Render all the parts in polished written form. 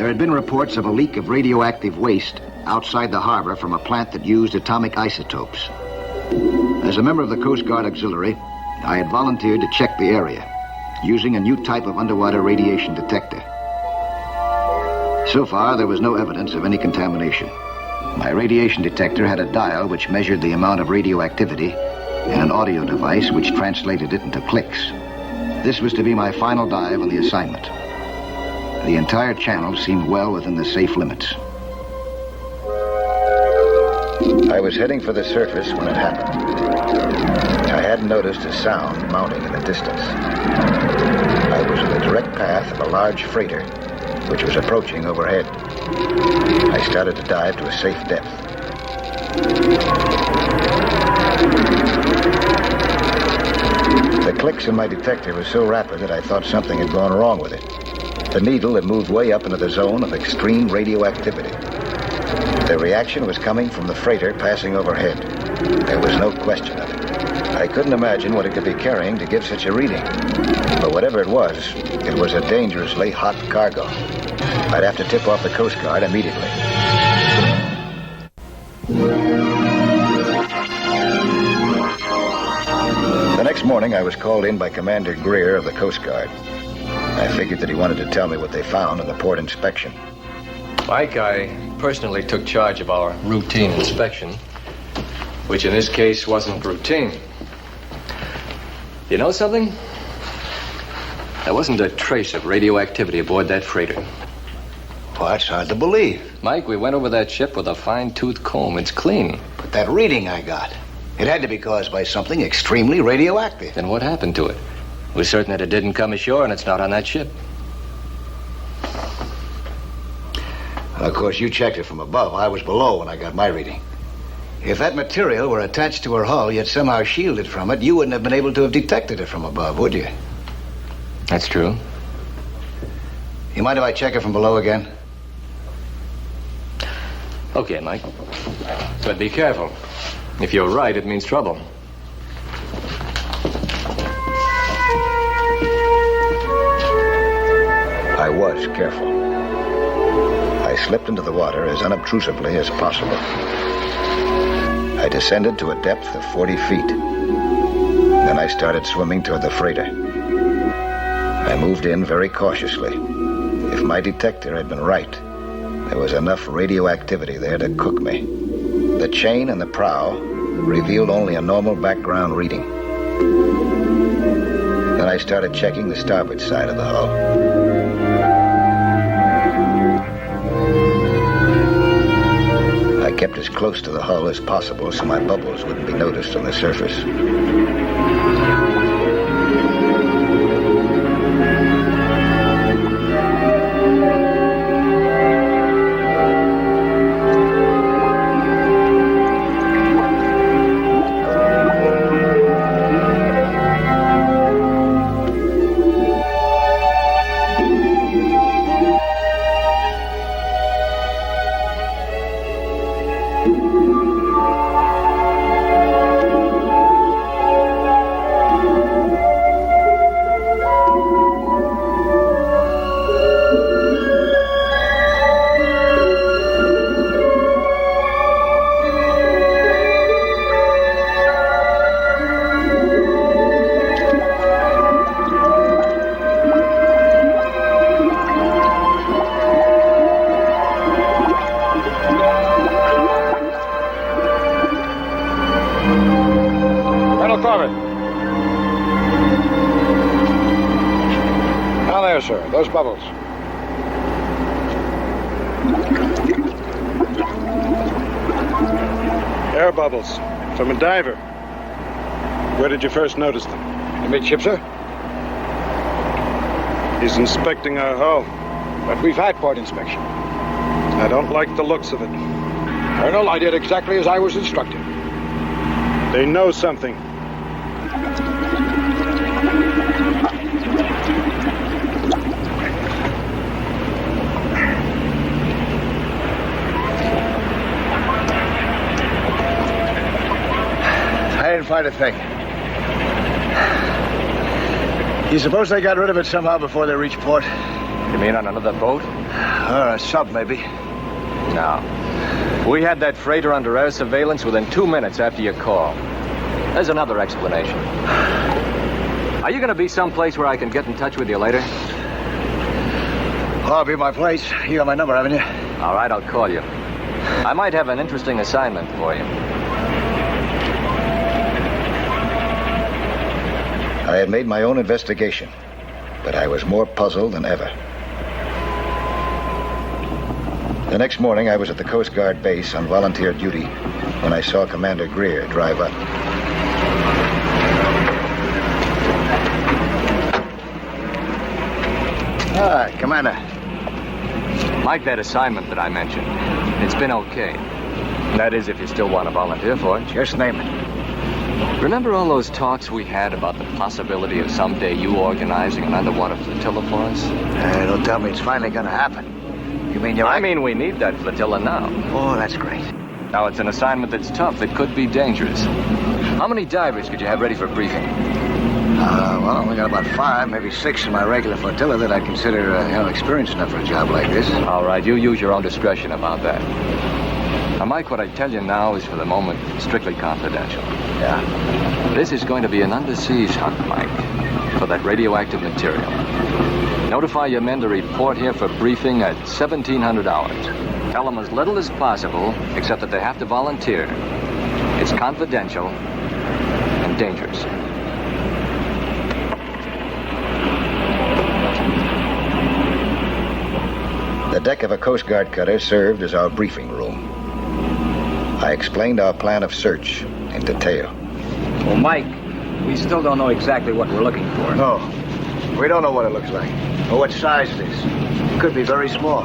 There had been reports of a leak of radioactive waste outside the harbor from a plant that used atomic isotopes. As a member of the Coast Guard Auxillary, I had volunteered to check the area using a new type of underwater radiation detector. So far, there was no evidence of any contamination. My radiation detector had a dial which measured the amount of radioactivity and an audio device which translated it into clicks. This was to be my final dive on the assignment. The entire channel seemed well within the safe limits. I was heading for the surface when it happened. I hadn't noticed a sound mounting in the distance. I was in the direct path of a large freighter, which was approaching overhead. I started to dive to a safe depth. The clicks in my detector were so rapid that I thought something had gone wrong with it. The needle had moved way up into the zone of extreme radioactivity. The reaction was coming from the freighter passing overhead. There was no question of it. I couldn't imagine what it could be carrying to give such a reading. But whatever it was a dangerously hot cargo. I'd have to tip off the Coast Guard immediately. The next morning, I was called in by Commander Greer of the Coast Guard. I figured that he wanted to tell me what they found in the port inspection. Mike, I personally took charge of our routine inspection, which in this case wasn't routine. You know something? There wasn't a trace of radioactivity aboard that freighter. Well, that's hard to believe. Mike, we went over that ship with a fine-tooth comb. It's clean. But that reading I got, it had to be caused by something extremely radioactive. Then what happened to it? We're certain that it didn't come ashore and it's not on that ship. Well, of course, you checked it from above. I was below when I got my reading. If that material were attached to her hull, yet somehow shielded from it, you wouldn't have been able to have detected it from above, would you? That's true. You mind if I check it from below again? Okay, Mike. But be careful. If you're right, it means trouble. I was careful. I slipped into the water as unobtrusively as possible. I descended to a depth of 40 feet. Then I started swimming toward the freighter. I moved in very cautiously. If my detector had been right, there was enough radioactivity there to cook me. The chain and the prow revealed only a normal background reading. Then I started checking the starboard side of the hull. I kept as close to the hull as possible so my bubbles wouldn't be noticed on the surface. Sir, those bubbles. Air bubbles from a diver. Where did you first notice them? Amidship, sir. He's inspecting our hull. But we've had port inspection. I don't like the looks of it. Colonel, I did exactly as I was instructed. They know something. I didn't find a thing. You suppose they got rid of it somehow before they reached port? You mean on another boat? Or a sub, maybe. No. We had that freighter under air surveillance within 2 minutes after your call. There's another explanation. Are you going to be someplace where I can get in touch with you later? Oh, I'll be at my place. You got my number, haven't you? All right, I'll call you. I might have an interesting assignment for you. I had made my own investigation, but I was more puzzled than ever. The next morning, I was at the Coast Guard base on volunteer duty when I saw Commander Greer drive up. Ah, Commander. Like that assignment that I mentioned. It's been okay. That is, if you still want to volunteer for it. Just name it. Remember all those talks we had about the possibility of someday you organizing an underwater flotilla for us? Don't tell me it's finally going to happen. You mean you're... I mean, we need that flotilla now. Oh, that's great. Now, it's an assignment that's tough, that could be dangerous. How many divers could you have ready for briefing? Well, I only got about 5, maybe 6 in my regular flotilla that I consider, experienced enough for a job like this. All right, you use your own discretion about that. Now, Mike, what I tell you now is for the moment strictly confidential. Yeah? This is going to be an undersea hunt, Mike, for that radioactive material. Notify your men to report here for briefing at 1700 hours. Tell them as little as possible, except that they have to volunteer. It's confidential and dangerous. The deck of a Coast Guard cutter served as our briefing room. I explained our plan of search in detail. Well, Mike, we still don't know exactly what we're looking for. No. We don't know what it looks like, or what size it is. It could be very small.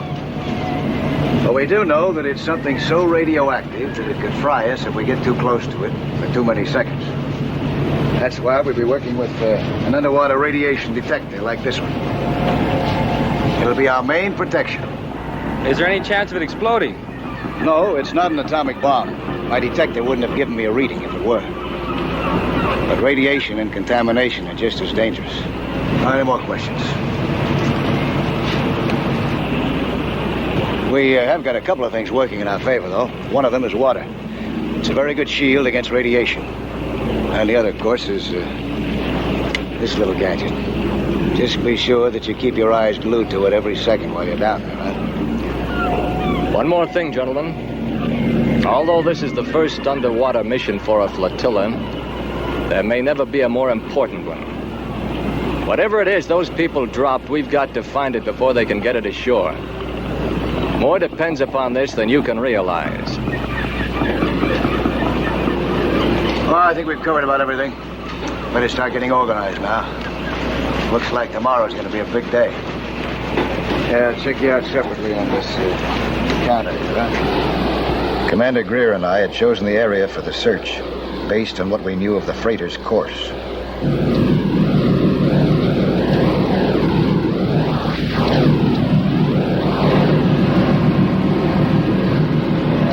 But we do know that it's something so radioactive that it could fry us if we get too close to it for too many seconds. That's why we'll be working with an underwater radiation detector like this one. It'll be our main protection. Is there any chance of it exploding? No, it's not an atomic bomb. My detector wouldn't have given me a reading if it were. But radiation and contamination are just as dangerous. Any more questions? We have got a couple of things working in our favor, though. One of them is water. It's a very good shield against radiation. And the other, of course, is this little gadget. Just be sure that you keep your eyes glued to it every second while you're down there, right? One more thing, gentlemen. Although this is the first underwater mission for a flotilla, there may never be a more important one. Whatever it is those people dropped, we've got to find it before they can get it ashore. More depends upon this than you can realize. Well, I think we've covered about everything. Better start getting organized now. Looks like tomorrow's going to be a big day. Yeah, I'll check you out separately on this counter, huh? Commander Greer and I had chosen the area for the search based on what we knew of the freighter's course.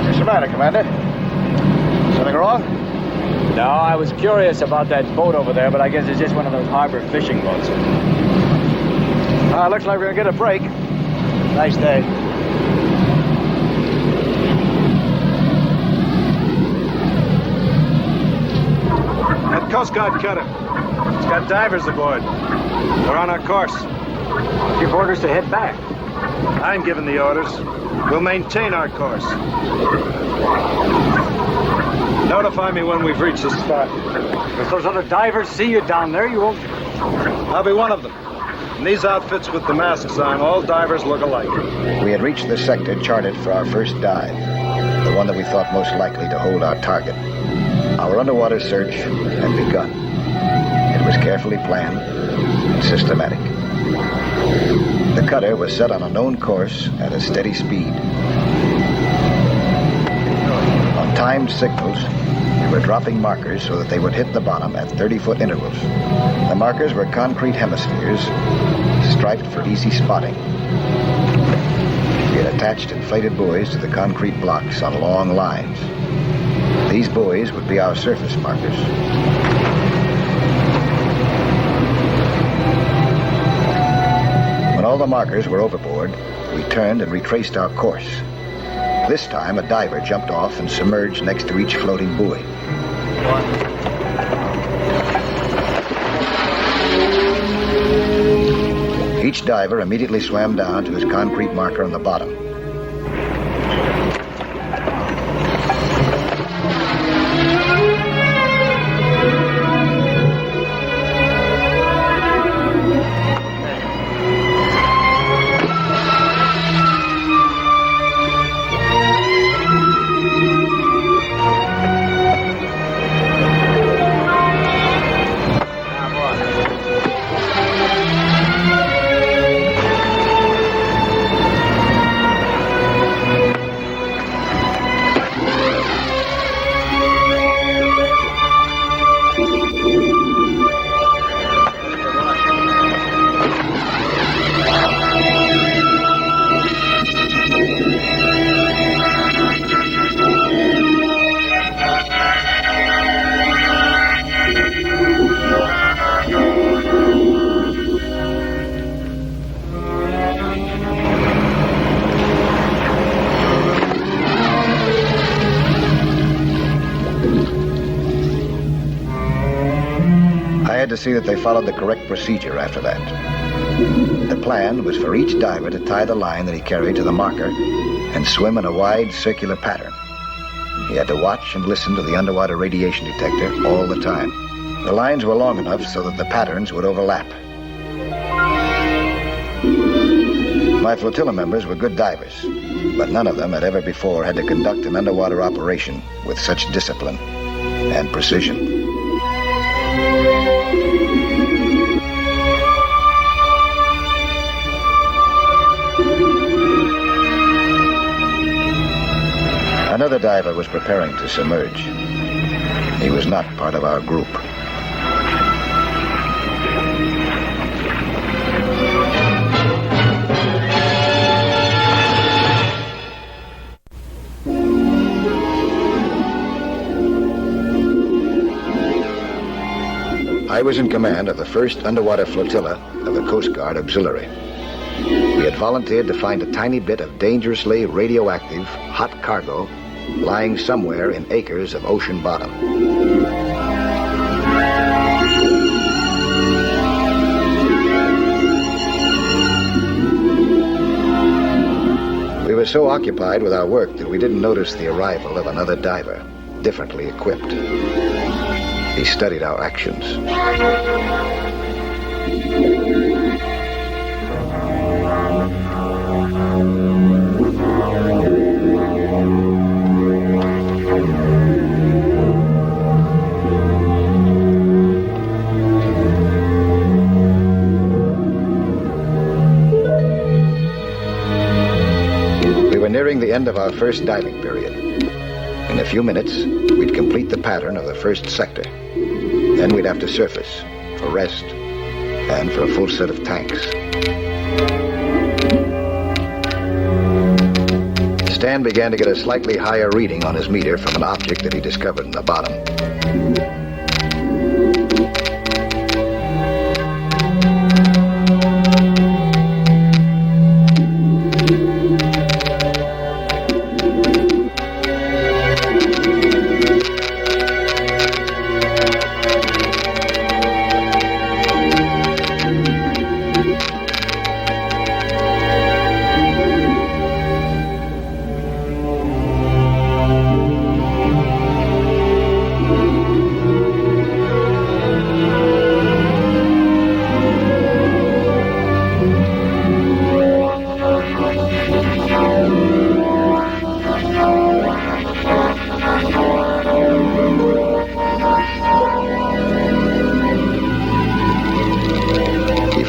What's the matter, Commander? Something wrong? No, I was curious about that boat over there, but I guess it's just one of those harbor fishing boats. Looks like we're going to get a break. Nice day. That Coast Guard cutter. It's got divers aboard. They're on our course. Give orders to head back. I'm giving the orders. We'll maintain our course. Notify me when we've reached the spot. If those other divers see you down there, you won't... I'll be one of them. In these outfits with the masks on, all divers look alike. We had reached the sector charted for our first dive, the one that we thought most likely to hold our target. Our underwater search had begun. It was carefully planned and systematic. The cutter was set on a known course at a steady speed. timed signals, we were dropping markers so that they would hit the bottom at 30-foot intervals. The markers were concrete hemispheres, striped for easy spotting. We had attached inflated buoys to the concrete blocks on long lines. These buoys would be our surface markers. When all the markers were overboard, we turned and retraced our course. This time, a diver jumped off and submerged next to each floating buoy. Each diver immediately swam down to his concrete marker on the bottom. To see that they followed the correct procedure after that. The plan was for each diver to tie the line that he carried to the marker and swim in a wide circular pattern. He had to watch and listen to the underwater radiation detector all the time. The lines were long enough so that the patterns would overlap. My flotilla members were good divers, but none of them had ever before had to conduct an underwater operation with such discipline and precision. Another diver was preparing to submerge. He was not part of our group. I was in command of the first underwater flotilla of the Coast Guard Auxillary. We had volunteered to find a tiny bit of dangerously radioactive hot cargo lying somewhere in acres of ocean bottom. We were so occupied with our work that we didn't notice the arrival of another diver, differently equipped. He studied our actions. Nearing the end of our first diving period. In a few minutes, we'd complete the pattern of the first sector. Then we'd have to surface for rest and for a full set of tanks. Stan began to get a slightly higher reading on his meter from an object that he discovered in the bottom.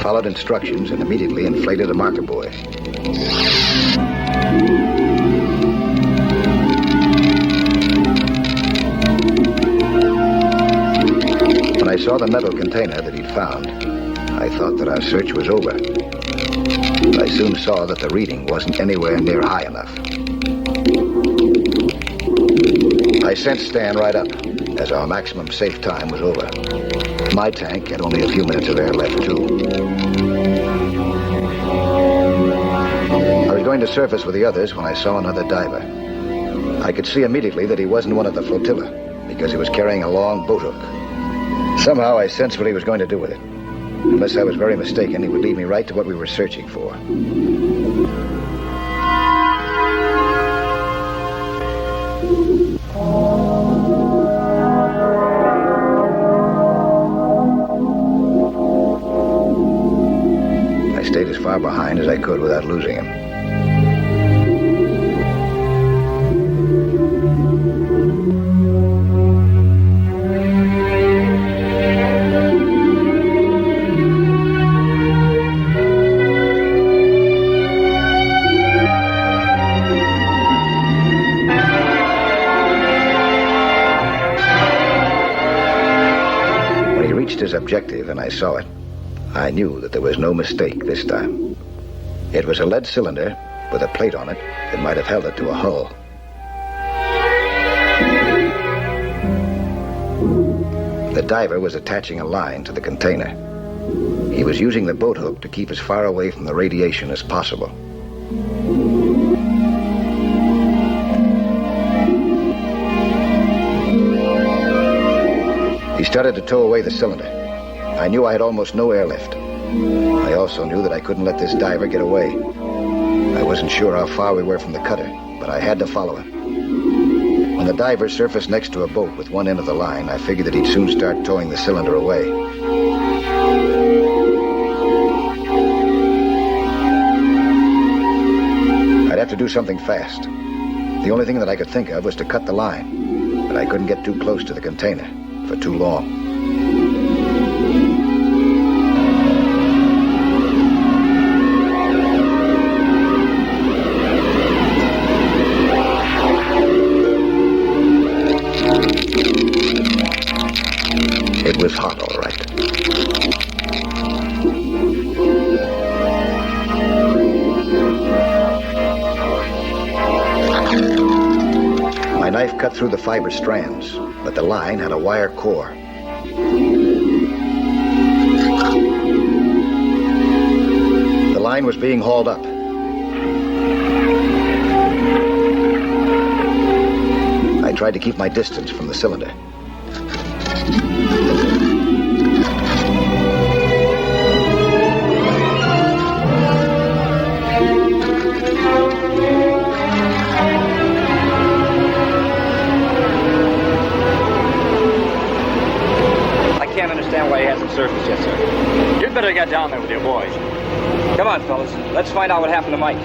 Followed instructions and immediately inflated a marker buoy. I saw the metal container that he'd found, I thought that our search was over. But I soon saw that the reading wasn't anywhere near high enough. I sent Stan right up, as our maximum safe time was over. My tank had only a few minutes of air left, too. I was going to surface with the others when I saw another diver. I could see immediately that he wasn't one of the flotilla, because he was carrying a long boat hook. Somehow I sensed what he was going to do with it. Unless I was very mistaken, he would lead me right to what we were searching for. I stayed as far behind as I could without losing him. His objective, and I saw it. I knew that there was no mistake this time. It was a lead cylinder with a plate on it that might have held it to a hull. The diver was attaching a line to the container. He was using the boat hook to keep as far away from the radiation as possible. He started to tow away the cylinder. I knew I had almost no airlift. I also knew that I couldn't let this diver get away. I wasn't sure how far we were from the cutter, but I had to follow him. When the diver surfaced next to a boat with one end of the line, I figured that he'd soon start towing the cylinder away. I'd have to do something fast. The only thing that I could think of was to cut the line, but I couldn't get too close to the container for too long. It was hot, all right. My knife cut through the fiber strands, but the line had a wire core. The line was being hauled up. I tried to keep my distance from the cylinder. Why he hasn't surfaced yet, sir. You'd better get down there with your boys. Come on, fellas. Let's find out what happened to Mike.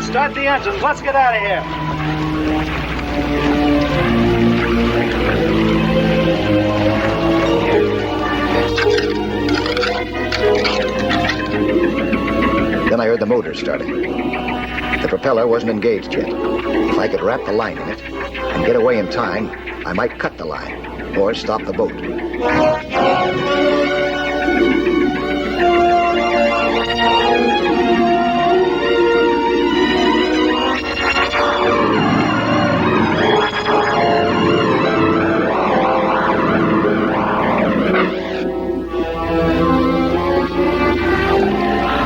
Start the engines. Let's get out of here. Then I heard the motor starting. The propeller wasn't engaged yet. If I could wrap the line in it and get away in time, I might cut the line or stop the boat.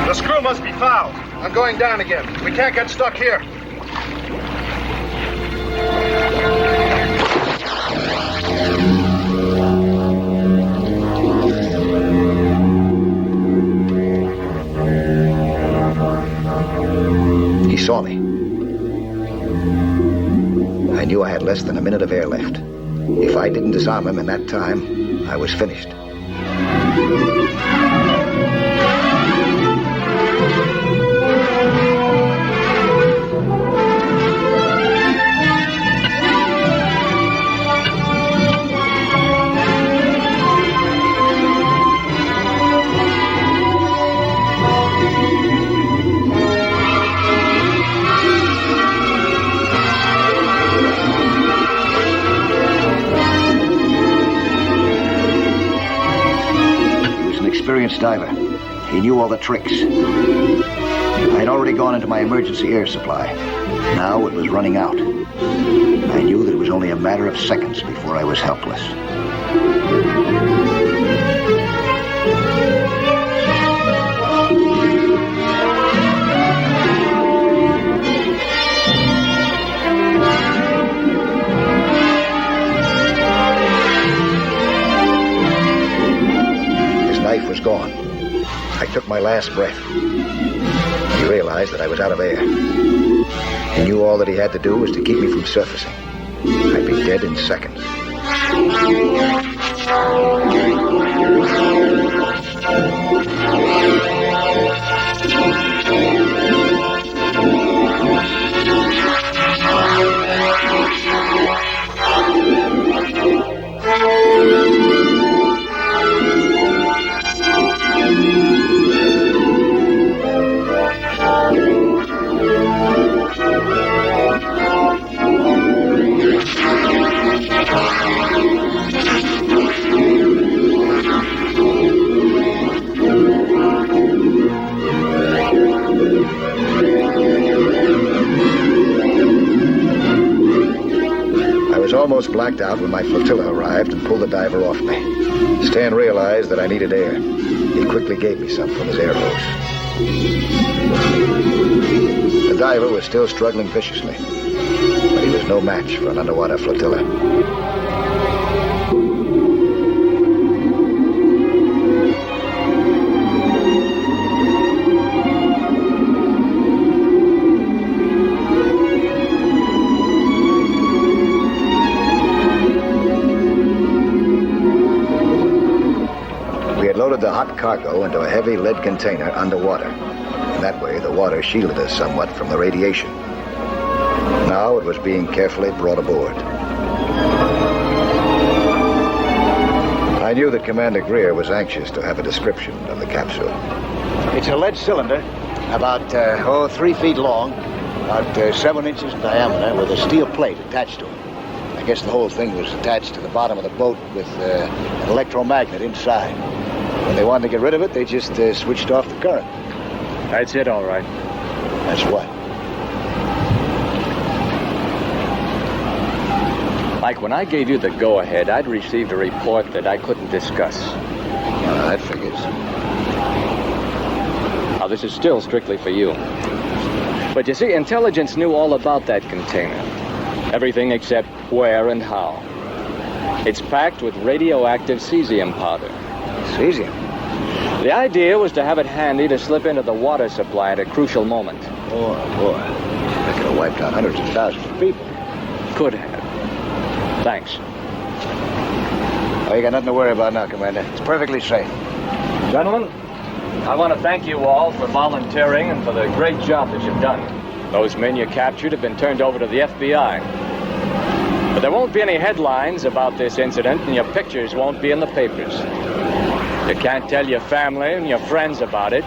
The screw must be fouled. I'm going down again. We can't get stuck here. He saw me. I knew I had less than a minute of air left. If I didn't disarm him in that time, I was finished. Experienced diver. He knew all the tricks. I had already gone into my emergency air supply. Now it was running out. I knew that it was only a matter of seconds before I was helpless. Was gone. I took my last breath. He realized that I was out of air. He knew all that he had to do was to keep me from surfacing. I'd be dead in seconds. Almost blacked out when my flotilla arrived and pulled the diver off me. Stan realized that I needed air. He quickly gave me some from his air hose. The diver was still struggling viciously, but he was no match for an underwater flotilla. The hot cargo into a heavy lead container underwater. And that way, the water shielded us somewhat from the radiation. Now it was being carefully brought aboard. I knew that Commander Greer was anxious to have a description of the capsule. It's a lead cylinder, about 3 feet long, about 7 inches in diameter, with a steel plate attached to it. I guess the whole thing was attached to the bottom of the boat with an electromagnet inside. When they wanted to get rid of it, they just switched off the current. That's it, all right. That's what? Mike, when I gave you the go-ahead, I'd received a report that I couldn't discuss. That figures. Now, this is still strictly for you. But you see, intelligence knew all about that container. Everything except where and how. It's packed with radioactive cesium powder. Cesium? The idea was to have it handy to slip into the water supply at a crucial moment. Boy. That could have wiped out hundreds of thousands of people. Could have. Thanks. Oh, you got nothing to worry about now, Commander. It's perfectly safe. Gentlemen, I want to thank you all for volunteering and for the great job that you've done. Those men you captured have been turned over to the FBI. But there won't be any headlines about this incident, and your pictures won't be in the papers. You can't tell your family and your friends about it.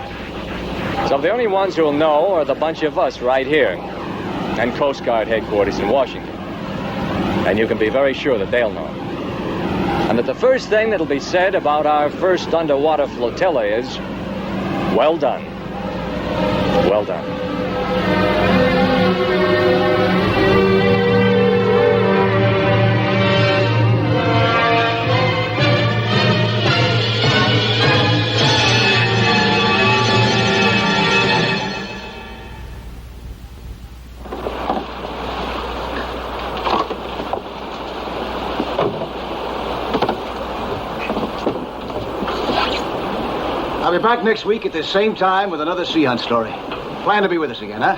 So the only ones who'll know are the bunch of us right here and Coast Guard headquarters in Washington. And you can be very sure that they'll know. And that the first thing that'll be said about our first underwater flotilla is, well done. Well done. I'll be back next week at the same time with another sea hunt story. Plan to be with us again, huh?